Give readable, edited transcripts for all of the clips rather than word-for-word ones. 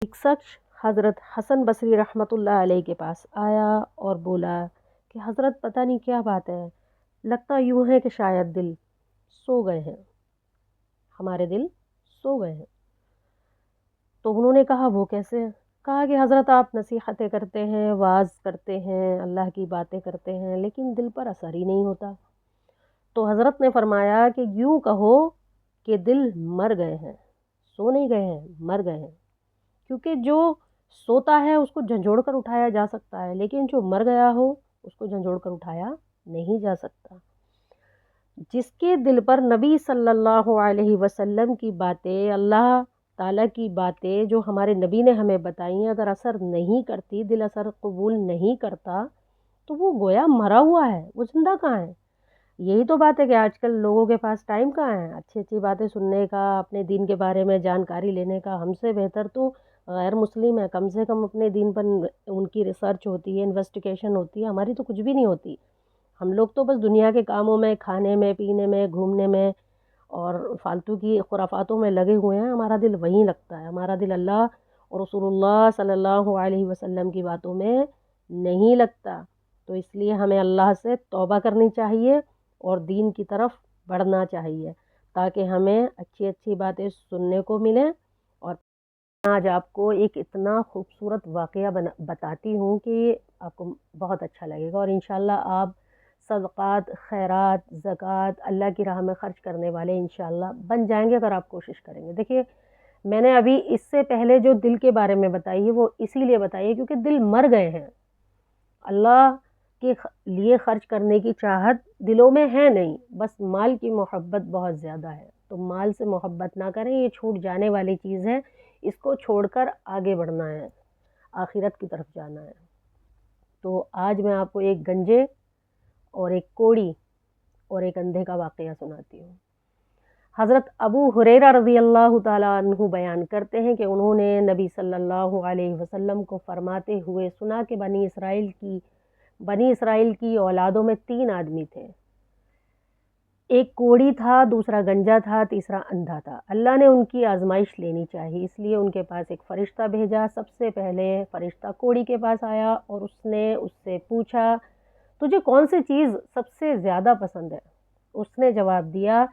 ایک شخص حضرت حسن بصری رحمۃ اللہ علیہ کے پاس آیا اور بولا کہ حضرت پتہ نہیں کیا بات ہے، لگتا یوں ہے کہ شاید دل سو گئے ہیں، ہمارے دل سو گئے ہیں۔ تو انہوں نے کہا وہ کیسے؟ کہا کہ حضرت آپ نصیحتیں کرتے ہیں، وعظ کرتے ہیں، اللہ کی باتیں کرتے ہیں، لیکن دل پر اثر ہی نہیں ہوتا۔ تو حضرت نے فرمایا کہ یوں کہو کہ دل مر گئے ہیں، سو نہیں گئے ہیں، مر گئے ہیں، کیونکہ جو سوتا ہے اس کو جھنجھوڑ کر اٹھایا جا سکتا ہے، لیکن جو مر گیا ہو اس کو جھنجھوڑ کر اٹھایا نہیں جا سکتا۔ جس کے دل پر نبی صلی اللہ علیہ وسلم کی باتیں، اللہ تعالیٰ کی باتیں جو ہمارے نبی نے ہمیں بتائی ہیں، اگر اثر نہیں کرتی، دل اثر قبول نہیں کرتا، تو وہ گویا مرا ہوا ہے، وہ زندہ کہاں ہے؟ یہی تو بات ہے کہ آج کل لوگوں کے پاس ٹائم کہاں ہے اچھی اچھی باتیں سننے کا، اپنے دین کے بارے میں جانکاری لینے کا۔ ہم سے بہتر تو غیر مسلم ہے، کم سے کم اپنے دین پر ان کی ریسرچ ہوتی ہے، انویسٹیگیشن ہوتی ہے، ہماری تو کچھ بھی نہیں ہوتی۔ ہم لوگ تو بس دنیا کے کاموں میں، کھانے میں، پینے میں، گھومنے میں اور فالتو کی خرافاتوں میں لگے ہوئے ہیں۔ ہمارا دل وہیں لگتا ہے، ہمارا دل اللہ اور رسول اللہ صلی اللہ علیہ وسلم کی باتوں میں نہیں لگتا۔ تو اس لیے ہمیں اللہ سے توبہ کرنی چاہیے اور دین کی طرف بڑھنا چاہیے، تاکہ ہمیں اچھی اچھی باتیں سننے کو ملیں۔ اور آج آپ کو ایک اتنا خوبصورت واقعہ بتاتی ہوں کہ آپ کو بہت اچھا لگے گا، اور انشاءاللہ آپ صدقات، خیرات، زکوٰۃ اللہ کی راہ میں خرچ کرنے والے انشاءاللہ بن جائیں گے اگر آپ کوشش کریں گے۔ دیکھیے، میں نے ابھی اس سے پہلے جو دل کے بارے میں بتائی ہے وہ اسی لیے بتائی ہے کیونکہ دل مر گئے ہیں، اللہ کے لیے خرچ کرنے کی چاہت دلوں میں ہے نہیں، بس مال کی محبت بہت زیادہ ہے۔ تو مال سے محبت نہ کریں، یہ چھوٹ جانے والی چیز ہے، اس کو چھوڑ کر آگے بڑھنا ہے، آخرت کی طرف جانا ہے۔ تو آج میں آپ کو ایک گنجے اور ایک کوڑی اور ایک اندھے کا واقعہ سناتی ہوں۔ حضرت ابو ہریرہ رضی اللہ تعالیٰ عنہ بیان کرتے ہیں کہ انہوں نے نبی صلی اللہ علیہ وسلم کو فرماتے ہوئے سنا کہ بنی اسرائیل کی اولادوں میں 3 آدمی تھے، ایک کوڑی تھا، دوسرا گنجا تھا، تیسرا اندھا تھا۔ اللہ نے ان کی آزمائش لینی چاہی، اس لیے ان کے پاس ایک فرشتہ بھیجا۔ سب سے پہلے فرشتہ کوڑی کے پاس آیا اور اس نے اس سے پوچھا، تجھے کون سی چیز سب سے زیادہ پسند ہے؟ اس نے جواب دیا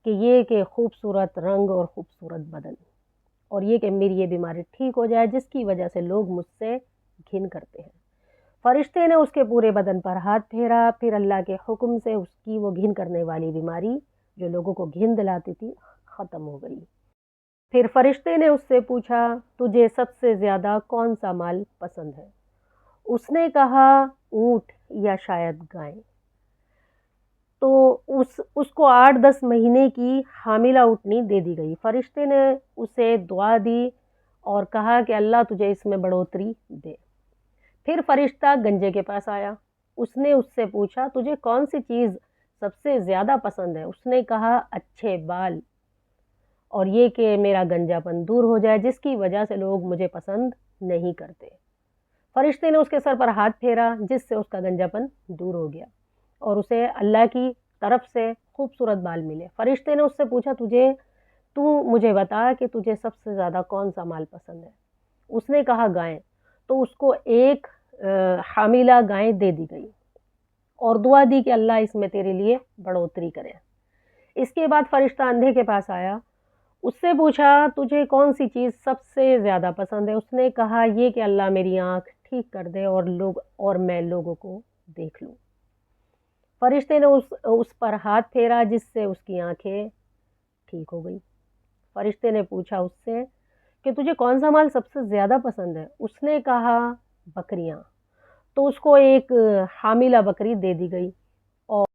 کہ یہ کہ خوبصورت رنگ اور خوبصورت بدن، اور یہ کہ میری یہ بیماری ٹھیک ہو جائے جس کی وجہ سے لوگ مجھ سے گھن کرتے ہیں۔ فرشتے نے اس کے پورے بدن پر ہاتھ پھیرا، پھر اللہ کے حکم سے اس کی وہ گھن کرنے والی بیماری جو لوگوں کو گھن دلاتی تھی ختم ہو گئی۔ پھر فرشتے نے اس سے پوچھا، تجھے سب سے زیادہ کون سا مال پسند ہے؟ اس نے کہا، اونٹ یا شاید گائے۔ تو اس کو 8-10 مہینے کی حاملہ اونٹنی دے دی گئی۔ فرشتے نے اسے دعا دی اور کہا کہ اللہ تجھے اس میں بڑھوتری دے۔ پھر فرشتہ گنجے کے پاس آیا، اس نے اس سے پوچھا، تجھے کون سی چیز سب سے زیادہ پسند ہے؟ اس نے کہا، اچھے بال، اور یہ کہ میرا گنجا پن دور ہو جائے جس کی وجہ سے لوگ مجھے پسند نہیں کرتے۔ فرشتے نے اس کے سر پر ہاتھ پھیرا جس سے اس کا گنجا پن دور ہو گیا اور اسے اللہ کی طرف سے خوبصورت بال ملے۔ فرشتے نے اس سے پوچھا، تو مجھے بتا کہ تجھے سب سے زیادہ کون سا مال پسند ہے؟ اس نے کہا، گائیں۔ تو اس کو ایک حاملہ گائیں دے دی گئی اور دعا دی کہ اللہ اس میں تیرے لیے بڑھوتری کرے۔ اس کے بعد فرشتہ اندھے کے پاس آیا، اس سے پوچھا، تجھے کون سی چیز سب سے زیادہ پسند ہے؟ اس نے کہا، یہ کہ اللہ میری آنکھ ٹھیک کر دے اور میں لوگوں کو دیکھ لوں۔ فرشتے نے اس پر ہاتھ پھیرا جس سے اس کی آنکھیں ٹھیک ہو گئی۔ فرشتے نے پوچھا اس سے کہ تجھے کون سا مال سب سے زیادہ پسند ہے؟ اس نے کہا، بکریاں۔ تو اس کو ایک حاملہ بکری دے دی گئی۔ اور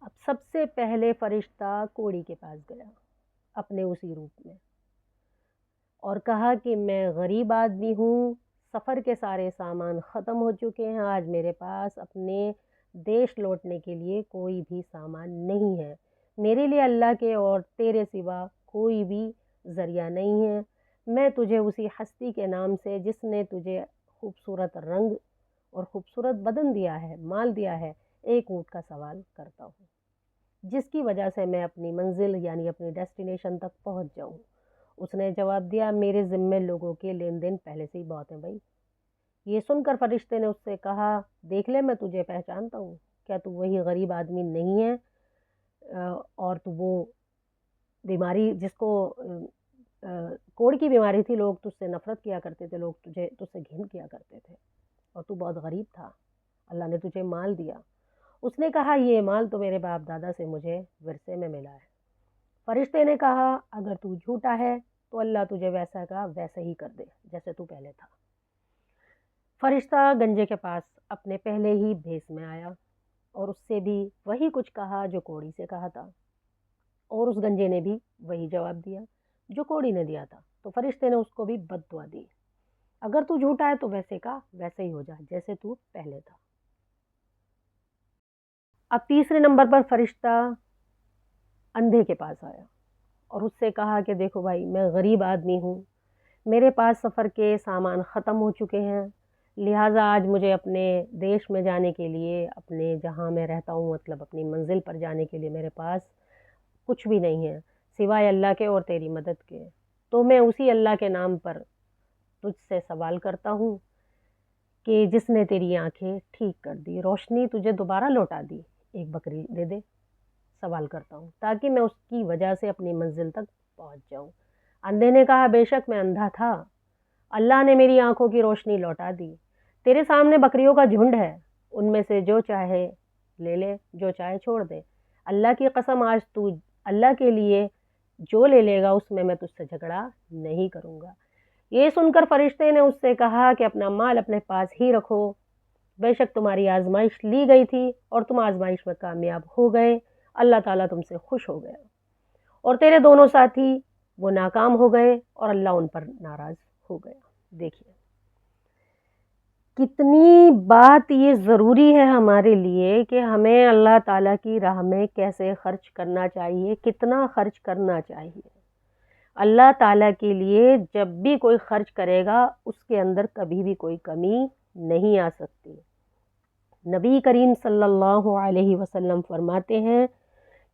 اب سب سے پہلے فرشتہ کوڑی کے پاس گیا اپنے اسی روپ میں اور کہا کہ میں غریب آدمی ہوں، سفر کے سارے سامان ختم ہو چکے ہیں، آج میرے پاس اپنے دیش لوٹنے کے لیے کوئی بھی سامان نہیں ہے، میرے لیے اللہ کے اور تیرے سوا کوئی بھی ذریعہ نہیں ہے۔ میں تجھے اسی ہستی کے نام سے جس نے تجھے خوبصورت رنگ اور خوبصورت بدن دیا ہے، مال دیا ہے، ایک اونٹ کا سوال کرتا ہوں جس کی وجہ سے میں اپنی منزل یعنی اپنی ڈیسٹینیشن تک پہنچ جاؤں، اس نے جواب دیا میرے ذمے لوگوں کے لین دین پہلے سے ہی بہت ہیں بھائی۔ یہ سن کر فرشتے نے اس سے کہا دیکھ لے میں تجھے پہچانتا ہوں، کیا تو وہی غریب آدمی نہیں ہے اور تو وہ بیماری جس کو کوڑ کی بیماری تھی، لوگ تجھ سے نفرت کیا کرتے تھے، لوگ تجھ سے گھن کیا کرتے تھے، اور تو بہت غریب تھا، اللہ نے تجھے مال دیا۔ اس نے کہا یہ مال تو میرے باپ دادا سے مجھے ورثے میں ملا ہے۔ فرشتے نے کہا اگر تو جھوٹا ہے تو اللہ تجھے ویسا کا ویسا ہی کر دے جیسے تو پہلے تھا۔ فرشتہ گنجے کے پاس اپنے پہلے ہی بھیس میں آیا اور اس سے بھی وہی کچھ کہا جو کوڑی سے کہا تھا، اور اس گنجے نے بھی وہی جواب دیا جو کوڑی نے دیا تھا۔ تو فرشتے نے اس کو بھی بد دعا دی، اگر تو جھوٹا ہے تو ویسے کا ویسے ہی ہو جا جیسے تو پہلے تھا۔ اب تیسرے نمبر پر فرشتہ اندھے کے پاس آیا اور اس سے کہا کہ دیکھو بھائی میں غریب آدمی ہوں، میرے پاس سفر کے سامان ختم ہو چکے ہیں، لہٰذا آج مجھے اپنے دیش میں جانے کے لیے، اپنے جہاں میں رہتا ہوں مطلب اپنی منزل پر جانے کے لیے میرے پاس کچھ بھی نہیں ہے سوائے اللہ کے اور تیری مدد کے۔ تو میں اسی اللہ کے نام پر تجھ سے سوال کرتا ہوں کہ جس نے تیری آنکھیں ٹھیک کر دی، روشنی تجھے دوبارہ لوٹا دی، ایک بکری دے دے، سوال کرتا ہوں تاکہ میں اس کی وجہ سے اپنی منزل تک پہنچ جاؤں۔ اندھے نے کہا بے شک میں اندھا تھا، اللہ نے میری آنکھوں کی روشنی لوٹا دی، تیرے سامنے بکریوں کا جھنڈ ہے، ان میں سے جو چاہے لے لے، جو چاہے چھوڑ دے، اللہ کی قسم آج تو اللہ کے لیے جو لے لے گا اس میں میں تجھ سے جھگڑا نہیں کروں گا۔ یہ سن کر فرشتے نے اس سے کہا کہ اپنا مال اپنے پاس ہی رکھو، بے شک تمہاری آزمائش لی گئی تھی اور تم آزمائش میں کامیاب ہو گئے، اللہ تعالیٰ تم سے خوش ہو گیا، اور تیرے دونوں ساتھی وہ ناکام ہو گئے اور اللہ ان پر ناراض ہو گیا۔ دیکھیے کتنی بات یہ ضروری ہے ہمارے لیے کہ ہمیں اللہ تعالیٰ کی راہ میں کیسے خرچ کرنا چاہیے، کتنا خرچ کرنا چاہیے۔ اللہ تعالیٰ کے لیے جب بھی کوئی خرچ کرے گا اس کے اندر کبھی بھی کوئی کمی نہیں آ سکتی۔ نبی کریم صلی اللہ علیہ وسلم فرماتے ہیں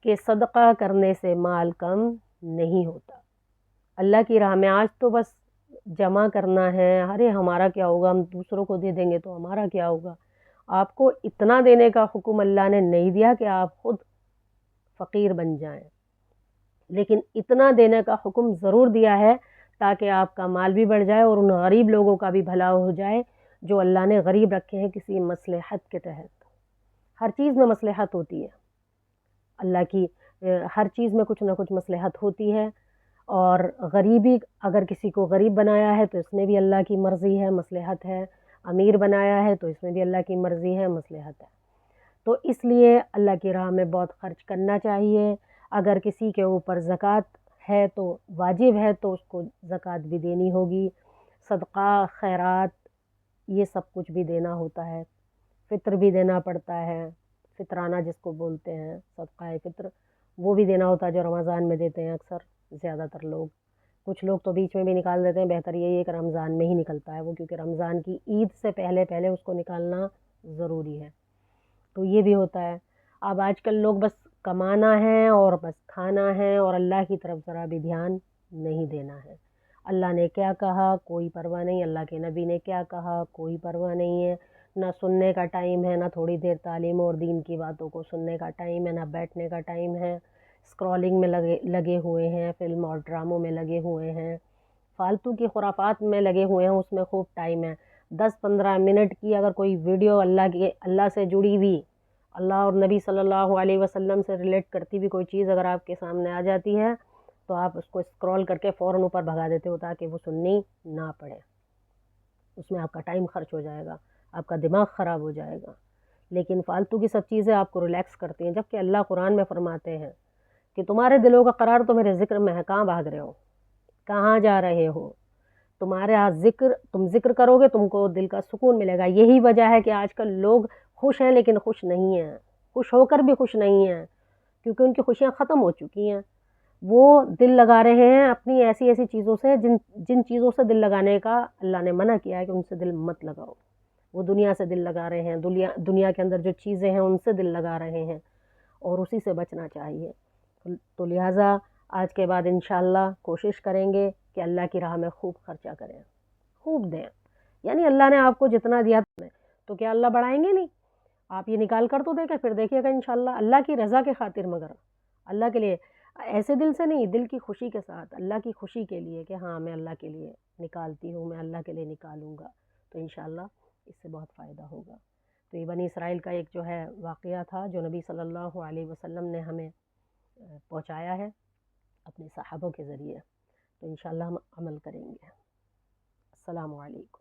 کہ صدقہ کرنے سے مال کم نہیں ہوتا۔ اللہ کی راہ میں آج تو بس جمع کرنا ہے، ارے ہمارا کیا ہوگا، ہم دوسروں کو دے دیں گے تو ہمارا کیا ہوگا۔ آپ کو اتنا دینے کا حکم اللہ نے نہیں دیا کہ آپ خود فقیر بن جائیں، لیکن اتنا دینے کا حکم ضرور دیا ہے تاکہ آپ کا مال بھی بڑھ جائے اور ان غریب لوگوں کا بھی بھلا ہو جائے جو اللہ نے غریب رکھے ہیں کسی مصلحت کے تحت۔ ہر چیز میں مصلحت ہوتی ہے، اللہ کی ہر چیز میں کچھ نہ کچھ مصلحت ہوتی ہے، اور غریبی اگر کسی کو غریب بنایا ہے تو اس میں بھی اللہ کی مرضی ہے، مصلحت ہے، امیر بنایا ہے تو اس میں بھی اللہ کی مرضی ہے، مصلحت ہے۔ تو اس لیے اللہ کی راہ میں بہت خرچ کرنا چاہیے۔ اگر کسی کے اوپر زکوٰۃ ہے تو واجب ہے تو اس کو زکوٰۃ بھی دینی ہوگی، صدقہ خیرات یہ سب کچھ بھی دینا ہوتا ہے، فطر بھی دینا پڑتا ہے، فطرانہ جس کو بولتے ہیں صدقہ فطر، وہ بھی دینا ہوتا ہے جو رمضان میں دیتے ہیں اکثر زیادہ تر لوگ، کچھ لوگ تو بیچ میں بھی نکال دیتے ہیں، بہتر یہی ہے کہ رمضان میں ہی نکلتا ہے وہ، کیونکہ رمضان کی عید سے پہلے اس کو نکالنا ضروری ہے، تو یہ بھی ہوتا ہے۔ اب آج کل لوگ بس کمانا ہے اور بس کھانا ہے اور اللہ کی طرف ذرا بھی دھیان نہیں دینا ہے۔ اللہ نے کیا کہا کوئی پرواہ نہیں، اللہ کے نبی نے کیا کہا کوئی پرواہ نہیں ہے، نہ سننے کا ٹائم ہے، نہ تھوڑی دیر تعلیم اور دین کی باتوں کو سننے کا ٹائم ہے، نہ بیٹھنے کا ٹائم ہے، اسکرولنگ میں لگے ہوئے ہیں، فلم اور ڈراموں میں لگے ہوئے ہیں، فالتو کی خرافات میں لگے ہوئے ہیں، اس میں خوب ٹائم ہے۔ 10-15 منٹ کی اگر کوئی ویڈیو اللہ سے جڑی ہوئی، اللہ اور نبی صلی اللہ علیہ وسلم سے ریلیٹ کرتی بھی کوئی چیز اگر آپ کے سامنے آ جاتی ہے تو آپ اس کو اسکرول کر کے فوراً اوپر بھگا دیتے ہو تاکہ وہ سننی نہ پڑے، اس میں آپ کا ٹائم خرچ ہو جائے گا، آپ کا دماغ خراب ہو جائے گا۔ لیکن فالتو کی سب چیزیں آپ کو ریلیکس کرتی ہیں، جبکہ اللہ قرآن میں فرماتے ہیں کہ تمہارے دلوں کا قرار تو میرے ذکر میں ہے، کہاں بھاگ رہے ہو، کہاں جا رہے ہو، تم ذکر کرو گے تم کو دل کا سکون ملے گا۔ یہی وجہ ہے کہ آج کل لوگ خوش ہیں لیکن خوش نہیں ہیں، خوش ہو کر بھی خوش نہیں ہیں، کیونکہ ان کی خوشیاں ختم ہو چکی ہیں۔ وہ دل لگا رہے ہیں اپنی ایسی چیزوں سے جن چیزوں سے دل لگانے کا اللہ نے منع کیا ہے کہ ان سے دل مت لگاؤ۔ وہ دنیا سے دل لگا رہے ہیں، دنیا کے اندر جو چیزیں ہیں ان سے دل لگا رہے ہیں، اور اسی سے بچنا چاہیے۔ تو لہٰذا آج کے بعد انشاءاللہ کوشش کریں گے کہ اللہ کی راہ میں خوب خرچہ کریں، خوب دیں. یعنی اللہ نے آپ کو جتنا دیا تو کیا اللہ بڑھائیں گے نہیں؟ آپ یہ نکال کر تو دیکھیں، پھر دیکھیے گا انشاءاللہ اللہ کی رضا کے خاطر، مگر اللہ کے لیے ایسے دل سے نہیں، دل کی خوشی کے ساتھ، اللہ کی خوشی کے لیے کہ ہاں میں اللہ کے لیے نکالتی ہوں، میں اللہ کے لیے نکالوں گا، تو انشاءاللہ اس سے بہت فائدہ ہوگا. تو یہ بنی اسرائیل کا ایک جو ہے واقعہ تھا جو نبی صلی اللہ علیہ وسلم نے ہمیں پہنچایا ہے اپنے صحابوں کے ذریعے. تو انشاءاللہ ہم عمل کریں گے. السلام علیکم.